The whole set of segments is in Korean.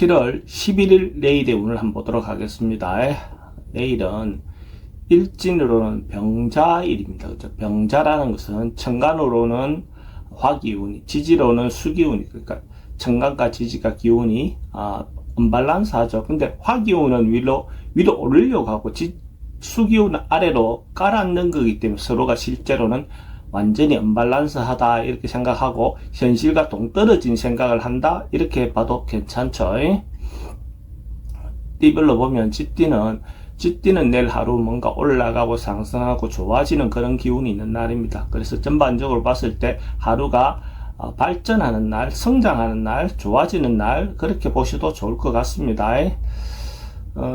7월 11일 내일의 운을 한번 보도록 하겠습니다. 내일은 일진으로는 병자일입니다. 그죠? 병자라는 것은 천간으로는 화기운이, 지지로는 수기운이, 그러니까 천간과 지지가 기운이 언밸런스하죠. 근데 화기운은 위로 오르려고 하고 수기운은 아래로 깔아앉는 거기 때문에 서로가 실제로는 완전히 언밸런스하다 이렇게 생각하고 현실과 동떨어진 생각을 한다 이렇게 봐도 괜찮죠. 띠별로 보면 쥐띠는 내일 하루 뭔가 올라가고 상승하고 좋아지는 그런 기운이 있는 날입니다. 그래서 전반적으로 봤을 때 하루가 발전하는 날, 성장하는 날, 좋아지는 날 그렇게 보셔도 좋을 것 같습니다.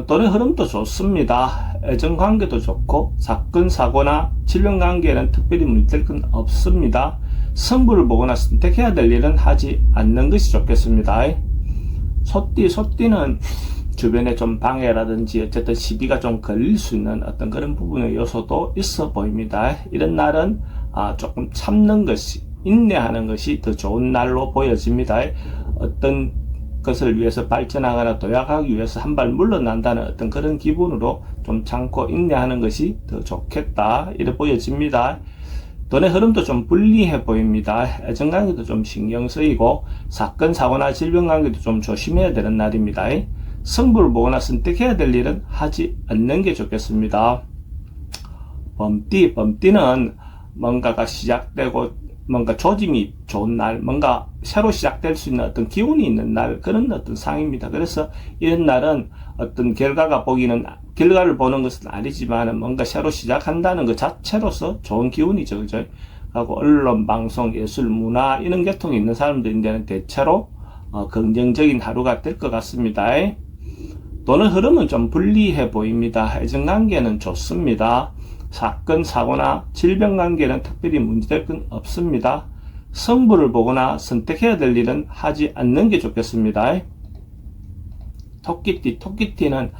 돈의 흐름도 좋습니다. 애정관계도 좋고 사건, 사고나 질병관계에는 특별히 문제될 건 없습니다. 승부를 보거나 선택해야 될 일은 하지 않는 것이 좋겠습니다. 소띠는 주변에 좀 방해라든지 어쨌든 시비가 좀 걸릴 수 있는 어떤 그런 부분의 요소도 있어 보입니다. 이런 날은 조금 참는 것이, 인내하는 것이 더 좋은 날로 보여집니다. 어떤 것을 위해서 발전하거나 도약하기 위해서 한 발 물러난다는 어떤 그런 기분으로 좀 참고 인내하는 것이 더 좋겠다 이렇게 보여집니다. 돈의 흐름도 좀 불리해 보입니다. 애정관계도 좀 신경 쓰이고 사건, 사고나 질병관계도 좀 조심해야 되는 날입니다. 승부를 보거나 선택해야 될 일은 하지 않는 게 좋겠습니다. 범띠는 뭔가가 시작되고 뭔가 조짐이 좋은 날, 뭔가 새로 시작될 수 있는 어떤 기운이 있는 날, 그런 어떤 상입니다. 그래서 이런 날은 어떤 결과를 보는 것은 아니지만 뭔가 새로 시작한다는 것 자체로서 좋은 기운이죠. 그죠? 하고 언론, 방송, 예술, 문화, 이런 계통이 있는 사람들인데는 대체로 긍정적인 하루가 될 것 같습니다. 돈의 흐름은 좀 불리해 보입니다. 애정관계는 좋습니다. 사건, 사고나 질병관계는 특별히 문제될 건 없습니다. 승부를 보거나 선택해야 될 일은 하지 않는 게 좋겠습니다. 토끼띠는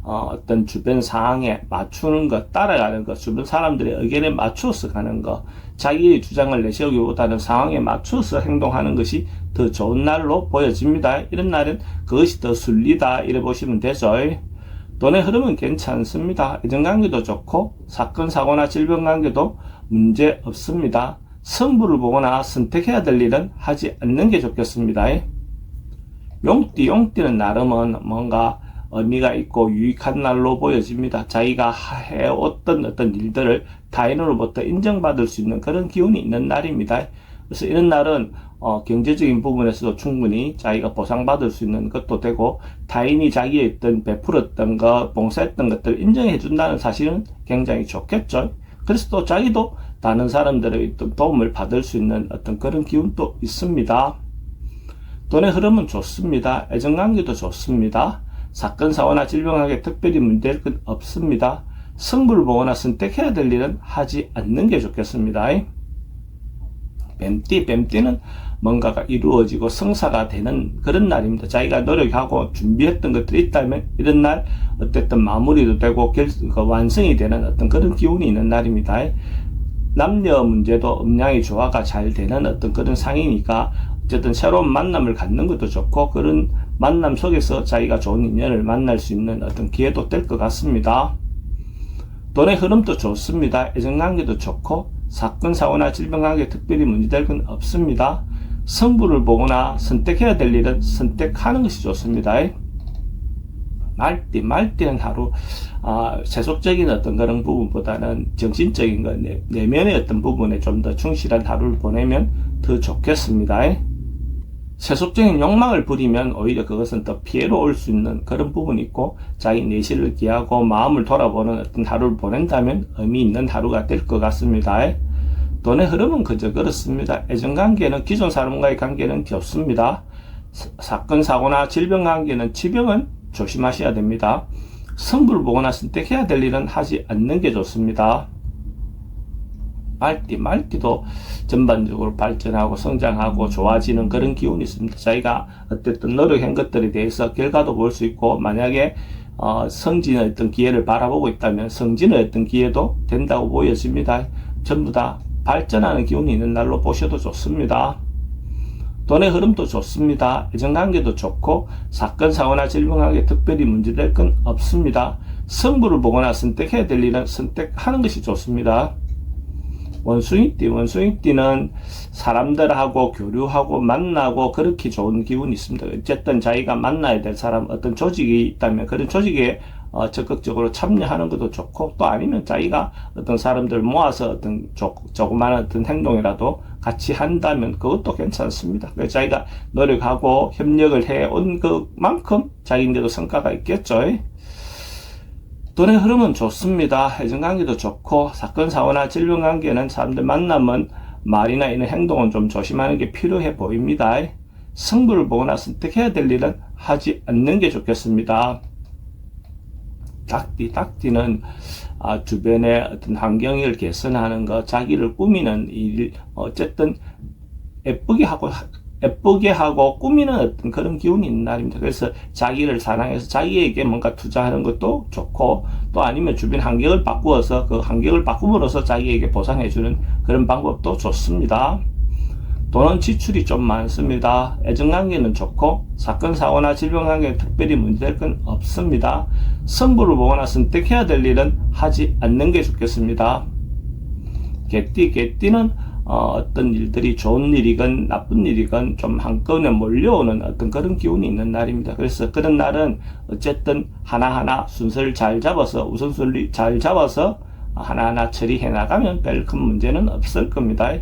어떤 주변 상황에 맞추는 것, 따라가는 것, 주변 사람들의 의견에 맞추어서 가는 것, 자기의 주장을 내세우기보다는 상황에 맞추어서 행동하는 것이 더 좋은 날로 보여집니다. 이런 날은 그것이 더 순리다 이래 보시면 되죠. 돈의 흐름은 괜찮습니다. 애정관계도 좋고 사건, 사고나 질병관계도 문제 없습니다. 승부를 보거나 선택해야 될 일은 하지 않는 게 좋겠습니다. 용띠는 나름은 뭔가 의미가 있고 유익한 날로 보여집니다. 자기가 해왔던 어떤 일들을 타인으로부터 인정받을 수 있는 그런 기운이 있는 날입니다. 그래서 이런 날은 경제적인 부분에서도 충분히 자기가 보상받을 수 있는 것도 되고 타인이 자기의 어떤 베풀었던 것, 봉사했던 것들을 인정해 준다는 사실은 굉장히 좋겠죠. 그래서 또 자기도 다른 사람들의 도움을 받을 수 있는 어떤 그런 기운도 있습니다. 돈의 흐름은 좋습니다. 애정관계도 좋습니다. 사건, 사고나 질병관계 특별히 문제될 건 없습니다. 승부를 보거나 선택해야 될 일은 하지 않는 게 좋겠습니다. 뱀띠는 뭔가가 이루어지고 성사가 되는 그런 날입니다. 자기가 노력하고 준비했던 것들이 있다면 이런 날 어쨌든 마무리도 되고 완성이 되는 어떤 그런 기운이 있는 날입니다. 남녀 문제도 음양의 조화가 잘 되는 어떤 그런 상이니까 어쨌든 새로운 만남을 갖는 것도 좋고 그런 만남 속에서 자기가 좋은 인연을 만날 수 있는 어떤 기회도 될 것 같습니다. 돈의 흐름도 좋습니다. 애정관계도 좋고 사건, 사고나 질병관계 특별히 문제될 건 없습니다. 승부를 보거나 선택해야 될 일은 선택하는 것이 좋습니다. 말띠는 하루 세속적인 어떤 그런 부분보다는 정신적인 것, 내면의 어떤 부분에 좀 더 충실한 하루를 보내면 더 좋겠습니다. 세속적인 욕망을 부리면 오히려 그것은 더 피해로 올 수 있는 그런 부분이 있고 자기 내실을 기하고 마음을 돌아보는 어떤 하루를 보낸다면 의미 있는 하루가 될 것 같습니다. 돈의 흐름은 그저 그렇습니다. 애정관계는 기존 사람과의 관계는 좋습니다. 사건, 사고나 질병관계는 지병은 조심하셔야 됩니다. 승부를 보거나 선택해야 될 일은 하지 않는 게 좋습니다. 말띠도 전반적으로 발전하고 성장하고 좋아지는 그런 기운이 있습니다. 자기가 어쨌든 노력한 것들에 대해서 결과도 볼 수 있고 만약에 성진의 어떤 기회를 바라보고 있다면 성진의 어떤 기회도 된다고 보여집니다. 전부 다 발전하는 기운이 있는 날로 보셔도 좋습니다. 돈의 흐름도 좋습니다. 애정관계도 좋고 사건, 사고나 질병하게 특별히 문제될 건 없습니다. 승부를 보거나 선택해야 될 일은 선택하는 것이 좋습니다. 원숭이띠는 사람들하고 교류하고 만나고 그렇게 좋은 기운이 있습니다. 어쨌든 자기가 만나야 될 사람, 어떤 조직이 있다면 그런 조직에 적극적으로 참여하는 것도 좋고, 또 아니면 자기가 어떤 사람들 모아서 어떤 조그마한 어떤 행동이라도 같이 한다면 그것도 괜찮습니다. 그래서 자기가 노력하고 협력을 해온 것만큼 자기인데도 성과가 있겠죠. 돈의 흐름은 좋습니다. 애정관계도 좋고 사건, 사고나 질병관계는 사람들 만나면 말이나 이런 행동은 좀 조심하는 게 필요해 보입니다. 승부를 보거나 선택해야 될 일은 하지 않는 게 좋겠습니다. 닭띠는 주변의 어떤 환경을 개선하는 것, 자기를 꾸미는 일, 어쨌든 예쁘게 하고 꾸미는 어떤 그런 기운이 있는 날입니다. 그래서 자기를 사랑해서 자기에게 뭔가 투자하는 것도 좋고, 또 아니면 주변 환경을 바꾸어서 그 환경을 바꿈으로써 자기에게 보상해주는 그런 방법도 좋습니다. 돈은 지출이 좀 많습니다. 애정관계는 좋고 사건, 사고나 질병관계는 특별히 문제될 건 없습니다. 승부를 보거나 선택해야 될 일은 하지 않는 게 좋겠습니다. 개띠는 어떤 일들이 좋은 일이건 나쁜 일이건 좀 한꺼번에 몰려오는 어떤 그런 기운이 있는 날입니다. 그래서 그런 날은 어쨌든 하나하나 순서를 잘 잡아서 우선순위 잘 잡아서 하나하나 처리해 나가면 별 큰 문제는 없을 겁니다.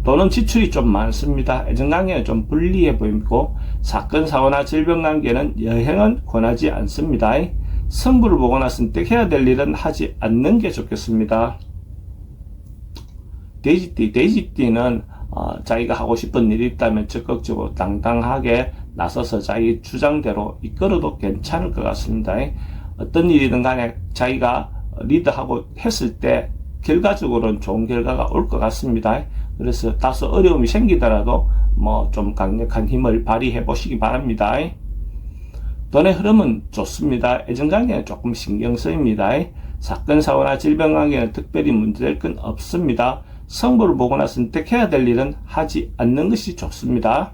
돈은 지출이 좀 많습니다. 애정관계는 좀 불리해 보이고 사건, 사고나 질병관계는 여행은 권하지 않습니다. 승부를 보거나 선택해야 될 일은 하지 않는 게 좋겠습니다. 돼지띠는 자기가 하고 싶은 일이 있다면 적극적으로 당당하게 나서서 자기 주장대로 이끌어도 괜찮을 것 같습니다. 어떤 일이든 간에 자기가 리드하고 했을 때 결과적으로는 좋은 결과가 올 것 같습니다. 그래서 다소 어려움이 생기더라도 좀 강력한 힘을 발휘해 보시기 바랍니다. 돈의 흐름은 좋습니다. 애정관계는 조금 신경 쓰입니다. 사건, 사고나 질병관계는 특별히 문제될 건 없습니다. 승부를 보거나 선택해야 될 일은 하지 않는 것이 좋습니다.